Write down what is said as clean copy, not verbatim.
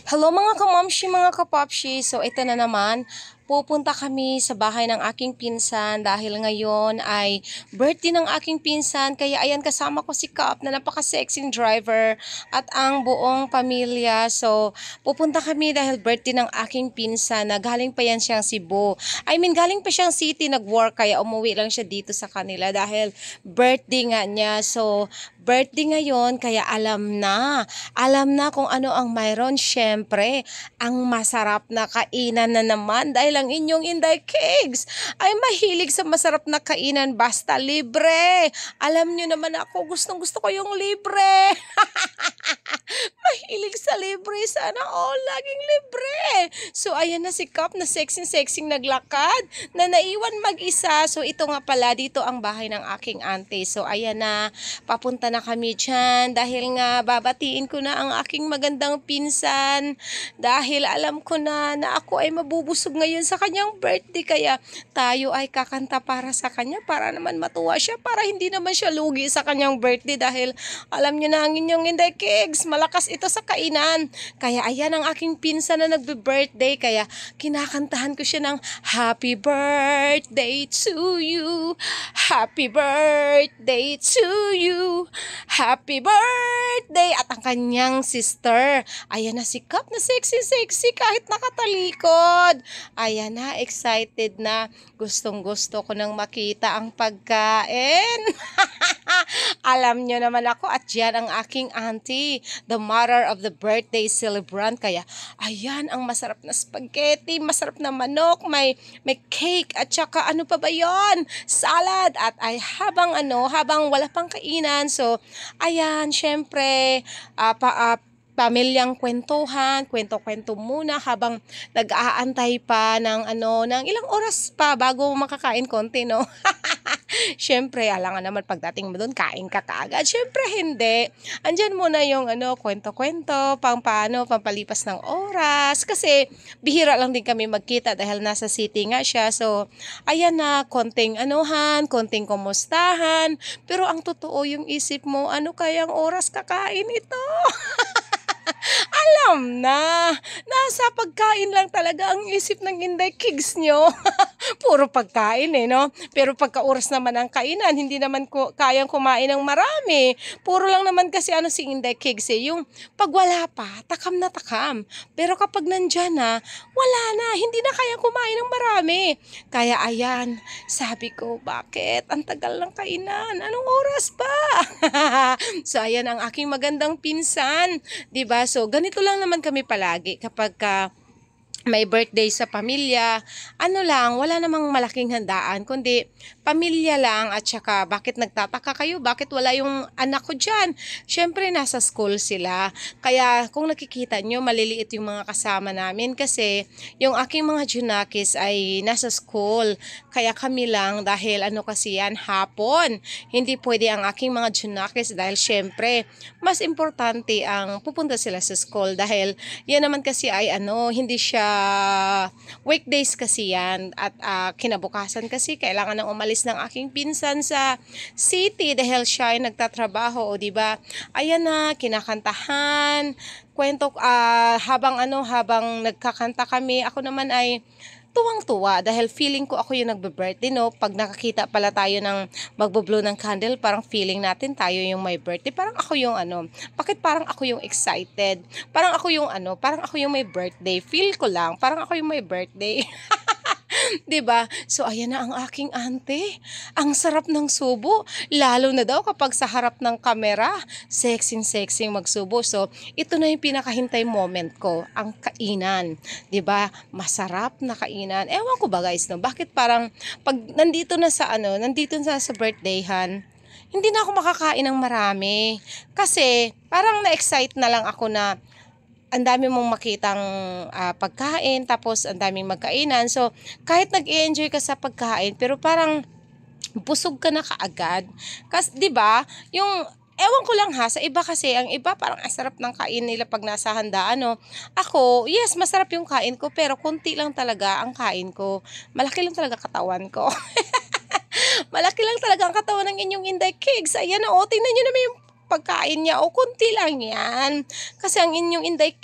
Hello mga kamamshi, mga kapapshi. So ito na naman, pupunta kami sa bahay ng aking pinsan dahil ngayon ay birthday ng aking pinsan. Kaya ayan, kasama ko si Kap na napaka-sexy driver at ang buong pamilya. So pupunta kami dahil birthday ng aking pinsan na galing pa yan siyang Cebu. Galing pa siyang city nag-work kaya umuwi lang siya dito sa kanila dahil birthday nga niya. So birthday ngayon kaya alam na kung ano ang mayroon. Syempre, ang masarap na kainan na naman dahil ang inyong Inday Cakes ay mahilig sa masarap na kainan basta libre. Alam nyo naman ako, gustong gusto ko yung libre. Mahilig sa libre. Sana all laging libre. So, ayan na si Kap na sexy-sexy naglakad na naiwan mag-isa. So, ito nga pala, dito ang bahay ng aking auntie. So, ayan na, papunta na kami dyan dahil nga babatiin ko na ang aking magandang pinsan dahil alam ko na ako ay mabubusog ngayon sa kanyang birthday kaya tayo ay kakanta para sa kanya para naman matuwa siya para hindi naman siya lugi sa kanyang birthday dahil alam niyo na ang inyong Inday Cakes, malakas ito sa kainan. Kaya ayan ang aking pinsan na nagbe-birthday kaya kinakantahan ko siya ng Happy birthday to you, Happy birthday to you, Happy birthday! At ang kanyang sister, ayan na si Kap na sexy-sexy kahit nakatalikod. Ayan na, excited na. Gustong-gusto ko nang makita ang pagkain. Alam nyo naman ako at yan ang aking auntie, the mother of the birthday celebrant. Kaya ayan ang masarap na spaghetti, masarap na manok, may cake at saka ano pa ba yon? Salad at ay habang wala pang kainan. So ayan, syempre pamilyang kwentuhan, kwento-kwento muna habang nag-aantay pa ng ilang oras pa bago makakain konti, no? Syempre, alangan naman pagdating mo doon, kain ka kaagad. Syempre, hindi. Andyan muna yung kwento-kwento, pampalipas ng oras. Kasi, bihira lang din kami magkita dahil nasa city nga siya. So, ayan na, konting konting kumustahan. Pero ang totoo yung isip mo, ano kayang oras kakain ito? Alam na, nasa pagkain lang talaga ang isip ng Inday Cakes nyo. Puro pagkain no? Pero pagka-oras naman ang kainan, hindi naman kayang kumain ng marami. Puro lang naman kasi si Inday Cakes yung pag wala pa, takam na takam. Pero kapag nandyan na, wala na, hindi na kayang kumain ng marami. Kaya ayan, sabi ko, bakit? Ang tagal ng kainan, anong oras pa? So ayan ang aking magandang pinsan, 'di ba? So ganito lang naman kami palagi kapag may birthday sa pamilya, wala namang malaking handaan, kundi pamilya lang at saka bakit nagtataka kayo, bakit wala yung anak ko dyan? Syempre nasa school sila, kaya kung nakikita nyo, maliliit yung mga kasama namin kasi yung aking mga junakis ay nasa school, kaya kami lang dahil kasi yan, hapon, hindi pwede ang aking mga junakis dahil syempre, mas importante ang pupunta sila sa school dahil yan naman kasi ay hindi siya weekdays kasi yan at kinabukasan kasi kailangan nang umalis ng aking pinsan sa city dahil siya ay nagtatrabaho, o di ba? Ayan na, kinakantahan, kwento habang nagkakanta kami, ako naman ay tuwang-tuwa dahil feeling ko ako yung nagbe-birthday, no? Pag nakakita pala tayo ng magbo-blow ng candle, parang feeling natin tayo yung may birthday. Parang ako yung bakit parang ako yung excited? Parang ako yung may birthday. Feel ko lang, parang ako yung may birthday. 'Di ba? So ayan na ang aking auntie. Ang sarap ng subo, lalo na daw kapag sa harap ng kamera, sexy magsubo. So ito na yung pinakahintay moment ko, ang kainan. 'Di ba? Masarap na kainan. Ewan ko ba guys, no? Bakit parang pag nandito na sa birthdayhan, hindi na ako makakain ng marami. Kasi parang na-excite na lang ako na ang dami mong makitang pagkain, tapos ang daming magkainan. So, kahit nag-i-enjoy ka sa pagkain, pero parang busog ka na kaagad. Kasi, di ba, ewan ko lang sa iba kasi, ang iba parang ang sarap ng kain nila pag nasa handaan, no? Ako, yes, masarap yung kain ko, pero konti lang talaga ang kain ko. Malaki lang talaga katawan ko. Malaki lang talaga ang katawan ng inyong Inday Cakes. Ayan, tingnan nyo naman yung pagkain niya, konti lang yan. Kasi ang inyong Inday